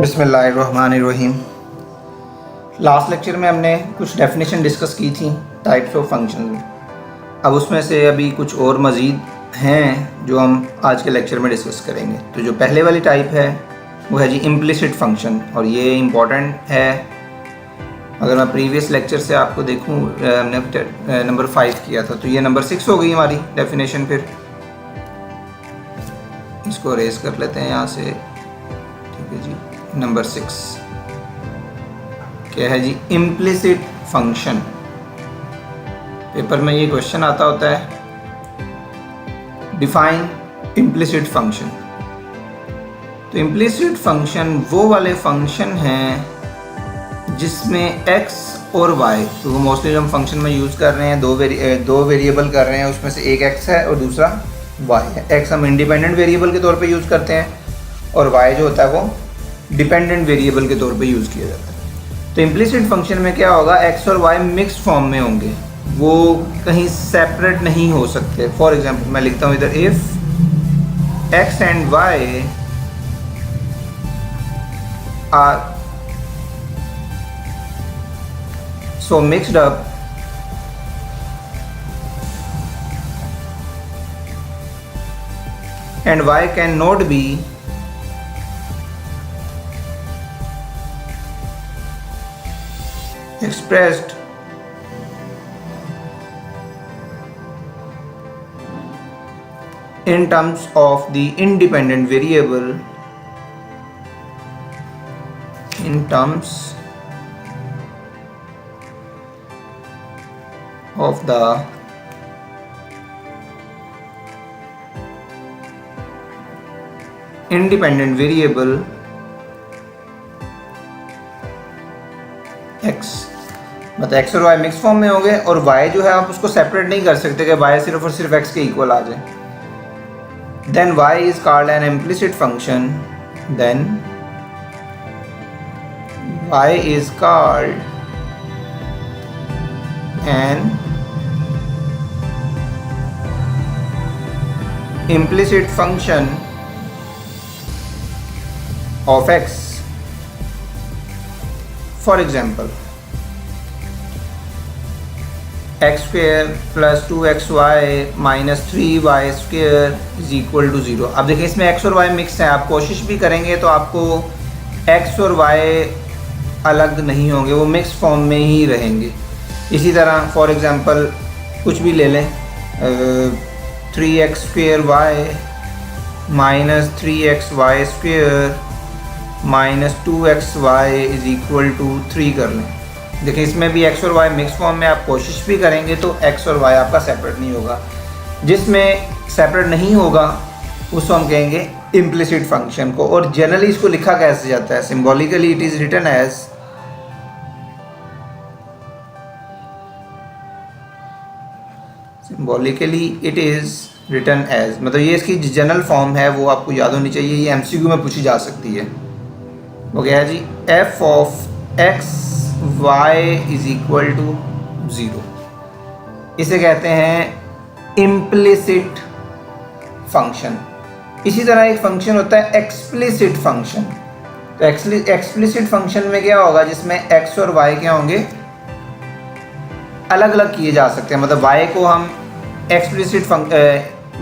बिस्मिल्लाहिर्रहमानिर्रहीम। Last lecture में हमने कुछ डेफिनेशन डिस्कस की थी टाइप्स ऑफ फंक्शन में। अब उसमें से अभी कुछ और मज़ीद हैं जो हम आज के लेक्चर में डिस्कस करेंगे। तो जो पहले वाली टाइप है वो है जी इम्प्लिसिट फंक्शन, और ये इम्पॉर्टेंट है। अगर मैं प्रीवियस लेक्चर से आपको देखूं, हमने नंबर 5 किया था, तो ये नंबर 6 हो गई हमारी डेफिनेशन। फिर इसको रेस कर लेते हैं यहाँ से। ठीक है जी, नंबर 6 क्या है जी? Implicit function. पेपर में ये क्वेश्चन आता होता है, डिफाइन इम्प्लिसिट फंक्शन। तो इम्प्लिसिट फंक्शन वो वाले फंक्शन हैं जिसमें x और y, तो वो मोस्टली जो हम फंक्शन में यूज़ कर रहे हैं, दो वेरिएबल कर रहे हैं, उसमें से एक x है और दूसरा y है। x हम इंडिपेंडेंट वेरिएबल के तौर पे यूज़ करते हैं और y जो होता है वो डिपेंडेंट वेरिएबल के तौर पे यूज़ किया जाता है। तो इम्प्लिसिट फंक्शन में क्या होगा, x और y मिक्स्ड फॉर्म में होंगे, वो कहीं सेपरेट नहीं हो सकते। फॉर एग्जांपल मैं लिखता हूँ इधर, if x and y are so mixed up and y cannot be expressed in terms of the independent variable, in terms of the independent variable x। मतलब x और y मिक्स फॉर्म में होंगे, और y जो है आप उसको separate नहीं कर सकते कि y सिर्फ और सिर्फ x के इक्वल आ जाए। Then y is called an implicit function. Then y is called an implicit function of x. For example, x square plus 2xy minus 3y square is equal to 0। अब देखिए इसमें x और y mix है, आप कोशिश भी करेंगे तो आपको x और y अलग नहीं होंगे, वो मिक्स फॉर्म में ही रहेंगे। इसी तरह फॉर एग्जांपल कुछ भी ले लें, 3x square y minus 3xy square minus 2xy is equal to 3 कर लें। देखिए इसमें भी x और y मिक्स फॉर्म में, आप कोशिश भी करेंगे तो x और y आपका सेपरेट नहीं होगा। जिसमें सेपरेट नहीं होगा उसको हम कहेंगे इम्प्लिसिट फंक्शन को। और जनरली इसको लिखा कैसे जाता है? Symbolically it is written as मतलब ये इसकी जनरल फॉर्म है, वो आपको याद होनी चाहिए। ये MCQ में पूछी जा सकती है। वो क्या है जी? f of x y is equal to 0। इसे कहते हैं इम्प्लिसिट फंक्शन। इसी तरह एक फंक्शन होता है एक्सप्लिसिट फंक्शन। तो एक्सप्लिसिट फंक्शन में क्या होगा, जिसमें x और y क्या होंगे, अलग अलग किए जा सकते हैं। मतलब y को हम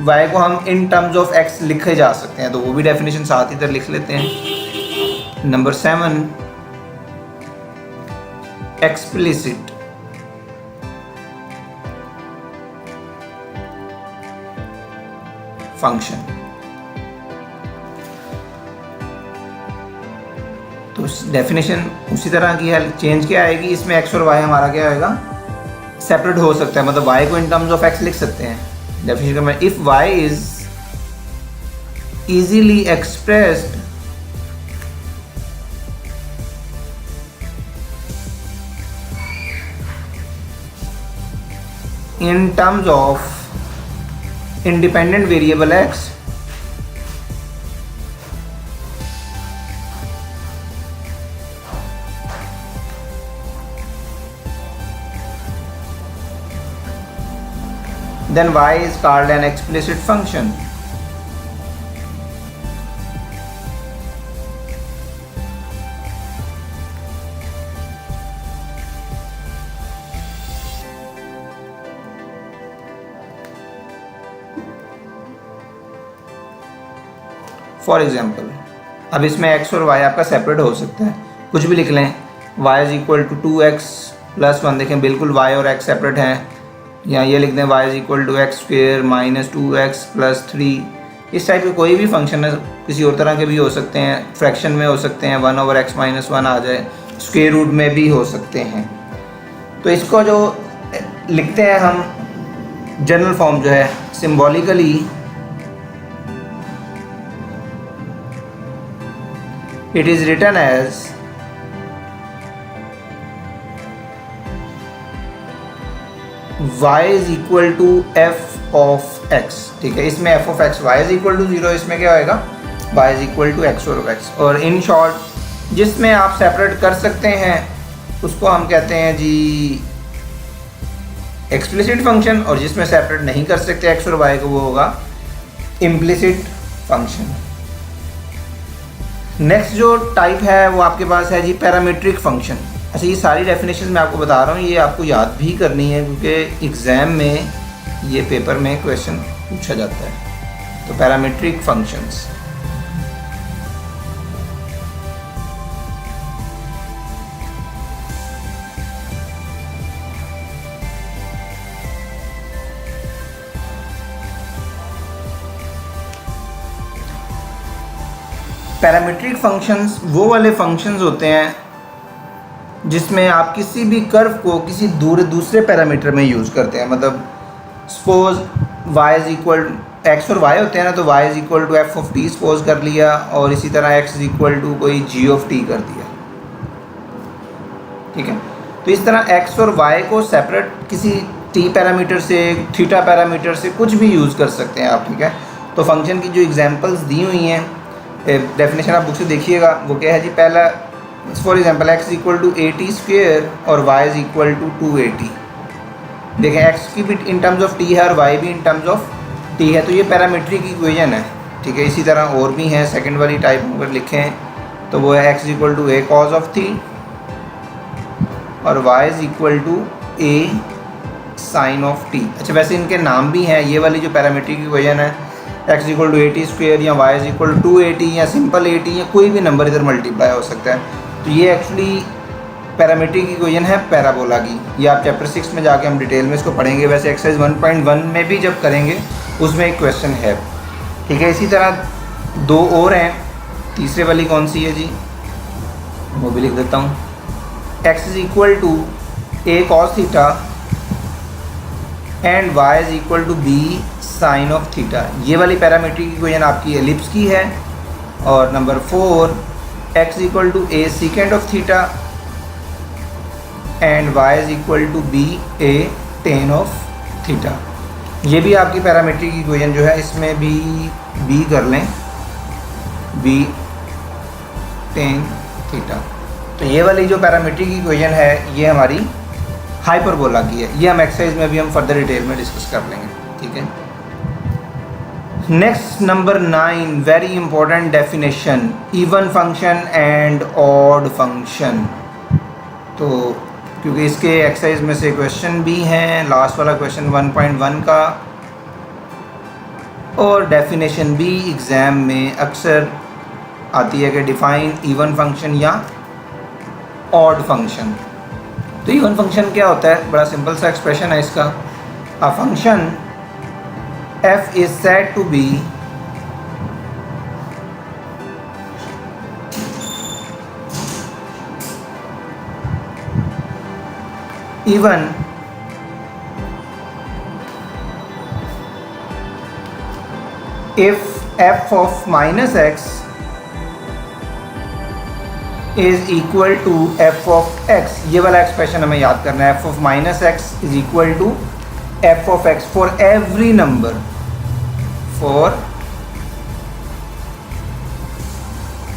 y को हम इन टर्म्स ऑफ x लिखे जा सकते हैं, तो वो भी डेफिनेशन साथ इधर लिख लेते हैं। Number 7 explicit function. तो डेफिनेशन उसी तरह की है, चेंज क्या आएगी इसमें, x और y हमारा क्या आएगा, सेपरेट हो सकता है। मतलब y को इन टर्म्स ऑफ x लिख सकते हैं। डेफिनेशन में if y is easily expressed in terms of independent variable x, then y is called an explicit function. For example अब इसमें x और y आपका सेपरेट हो सकता है, कुछ भी लिख लें। y is equal to 2x plus 1, देखें बिल्कुल y और x सेपरेट हैं, या ये लिख दें y is equal to x square minus 2x plus 3। इस टाइप के कोई भी फंक्शन है, किसी और तरह के भी हो सकते हैं, फ्रैक्शन में हो सकते हैं, 1/x माइनस 1 आ जाए, स्क्वेयर रूट में भी हो सकते हैं। तो इसको जो लिखते हैं हम जनरल फॉर्म जो है symbolically, it is written as y is equal to f of x। ठीक है, इसमें f of x y is equal to 0, इसमें क्या होएगा y is equal to x और x। और इन शॉर्ट जिसमें आप सेपरेट कर सकते हैं उसको हम कहते हैं जी एक्सप्लिसिट फंक्शन, और जिसमें सेपरेट नहीं कर सकते x और y को वो होगा इम्प्लिसिट फंक्शन। नेक्स्ट जो टाइप है वो आपके पास है जी पैरामीट्रिक फंक्शन। अच्छा, ये सारी डेफिनेशन मैं आपको बता रहा हूँ, ये आपको याद भी करनी है क्योंकि एग्ज़ाम में ये पेपर में क्वेश्चन पूछा जाता है। तो पैरामीट्रिक फंक्शंस, पैरामीट्रिक फंक्शंस वो वाले फंक्शंस होते हैं जिसमें आप किसी भी कर्व को किसी दूसरे पैरामीटर में यूज़ करते हैं। मतलब suppose y is equal, x और y होते हैं ना, तो y is equal to f of t suppose कर लिया, और इसी तरह x इज़ इक्वल टू कोई g ऑफ t कर दिया। ठीक है, तो इस तरह x और y को सेपरेट किसी t पैरामीटर से, थीटा पैरामीटर से कुछ भी यूज़ कर सकते हैं आप। ठीक है, तो फंक्शन की जो एग्जांपल्स दी हुई हैं, डेफिनेशन आप बुक से देखिएगा, वो क्या है जी। पहला for example x is equal to 80 square और y इज इक्वल टू 280। देखें x की भी इन टर्म्स ऑफ t है और y भी इन टर्म्स ऑफ t है, तो ये पैरामीट्रिक इक्वेशन है। ठीक है, इसी तरह और भी हैं। सेकंड वाली टाइप अगर लिखें तो वो है x is equal to a cos of t और y is equal to a sin of t। अच्छा, वैसे इनके नाम भी हैं। ये वाली जो पैरामीट्रिक इक्वेशन है x इक्वल टू 80 स्क्वेयर या y इज इक्वल टू 280 या सिंपल 80 या कोई भी नंबर इधर मल्टीप्लाई हो सकता है। तो ये एक्चुअली पैरामीट्रिक इक्वेशन है पैराबोला की। ये आप चैप्टर 6 में जाके हम डिटेल में इसको पढ़ेंगे। वैसे एक्सरसाइज 1.1 में भी जब करेंगे उसमें एक क्वेश्चन है। ठीक है, इसी तरह दो और हैं। तीसरे वाली कौन सी है जी, वो भी लिख देता हूँ। x is equal to a cos theta and y is equal to b sine of theta. ये वाली पैरामीट्रिक इक्वेशन आपकी एलिप्स की है। और number 4 x equal to a second of theta and y is equal to b a tan of theta. ये भी आपकी parametric equation जो है, इसमें भी b कर लें, b टेन थीटा। तो ये वाली जो पैरामीट्रिक इक्वेशन है ये हमारी हाइपरबोला की है। ये हम एक्सरसाइज में भी हम फर्दर डिटेल में डिस्कस कर लेंगे। ठीक है, next number 9 very important definition, even function and odd function. तो क्योंकि इसके एक्सरसाइज में से क्वेश्चन भी हैं, लास्ट वाला क्वेश्चन 1.1 का, और डेफिनेशन भी एग्ज़ाम में अक्सर आती है कि डिफाइन इवन फंक्शन या ऑड फंक्शन। तो इवन फंक्शन क्या होता है, बड़ा सिंपल सा एक्सप्रेशन है इसका। A function f is said to be even if f of minus x is equal to f of x। ये वाला एक्सप्रेशन हमें याद करना है। f of minus x is equal to f of x for every number, for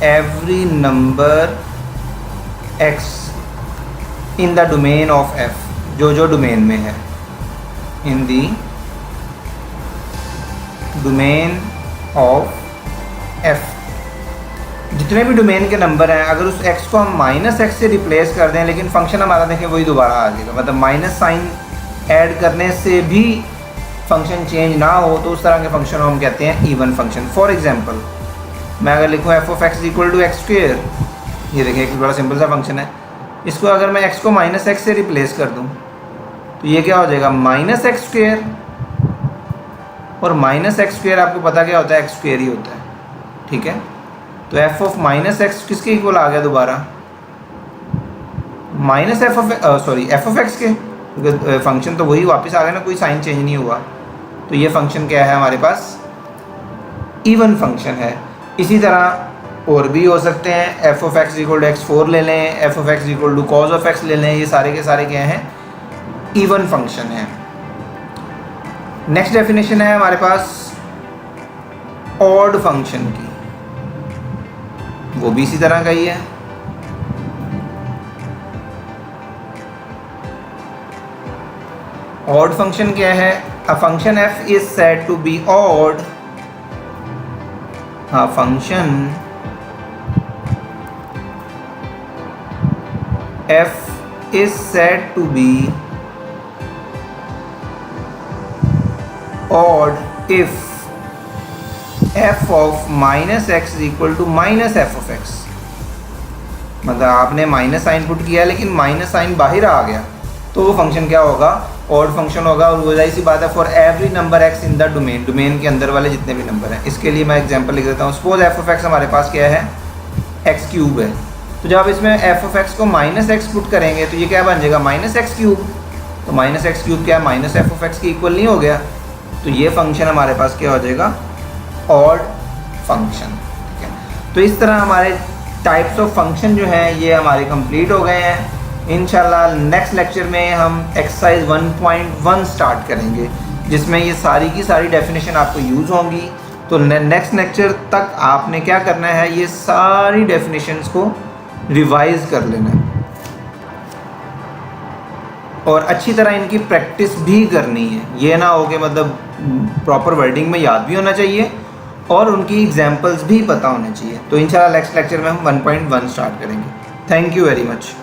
every number x in the domain of f, जो domain में है, in the domain of f। जितने भी डोमेन के नंबर हैं, अगर उस x को हम माइनस एक्स से रिप्लेस कर दें, लेकिन फंक्शन हमारा देखें वही दोबारा आ जाएगा, मतलब माइनस साइन ऐड करने से भी फंक्शन चेंज ना हो, तो उस तरह के फंक्शन को हम कहते हैं इवन फंक्शन। फॉर एग्जांपल मैं अगर लिखूँ f of x equal to x square, ये देखिए एक बड़ा सिंपल सा फंक्शन है, इसको अगर मैं x को माइनस एक्स से रिप्लेस कर दूँ तो ये क्या हो जाएगा माइनस एक्स स्क्वेयर, और माइनस एक्स स्क्वेयर आपको पता क्या होता है, एक्स स्क्वेयर ही होता है, ठीक है। तो एफ ऑफ माइनस एक्स किसके इक्वल आ गया दोबारा, minus F of F of x के, क्योंकि फंक्शन तो वही वापस आ गया ना, कोई साइन चेंज नहीं हुआ। तो ये फंक्शन क्या है हमारे पास, इवन फंक्शन है। इसी तरह और भी हो सकते हैं, f of x equal to x four ले लें, f of x equal to cos of x ले लें, ये सारे के सारे क्या हैं, इवन फंक्शन है। नेक्स्ट डेफिनेशन है हमारे पास ऑड फंक्शन की, वो भी इसी तरह का ही है। ऑड फंक्शन क्या है, a function f is said to be odd, a function f is said to be odd if f of minus x is equal to minus f of x, मतलब आपने माइनस साइन पुट किया लेकिन minus sign बाहर आ गया, तो वो function क्या होगा, ऑड फंक्शन होगा। और वो जाहिर सी बात है, for every number x in the domain, domain के अंदर वाले जितने भी नंबर हैं। इसके लिए मैं एग्जांपल लिख देता हूँ। सपोज एफ ऑफ एक्स हमारे पास क्या है, एक्स क्यूब है, तो जब आप इसमें एफ ऑफ एक्स को माइनस एक्स पुट करेंगे तो ये क्या बन जाएगा, माइनस एक्स क्यूब। तो माइनस एक्स क्यूब क्या है, माइनस एफ ऑफ एक्स के इक्वल नहीं हो गया, तो ये फंक्शन हमारे पास क्या हो जाएगा, ऑड फंक्शन, ठीक है। तो इस तरह हमारे टाइप्स ऑफ फंक्शन जो हैं ये हमारे कंप्लीट हो गए हैं। इंशाल्लाह नेक्स्ट लेक्चर में हम एक्सरसाइज 1.1 स्टार्ट करेंगे, जिसमें ये सारी की सारी डेफिनेशन आपको यूज़ होंगी। तो नेक्स्ट लेक्चर तक आपने क्या करना है, ये सारी डेफिनेशंस को रिवाइज कर लेना है और अच्छी तरह इनकी प्रैक्टिस भी करनी है। ये ना हो कि मतलब प्रॉपर वर्डिंग में याद भी होना चाहिए और उनकी एग्जाम्पल्स भी पता होने चाहिए। तो इंशाल्लाह नेक्स्ट लेक्चर में हम 1.1 स्टार्ट करेंगे। Thank you very much.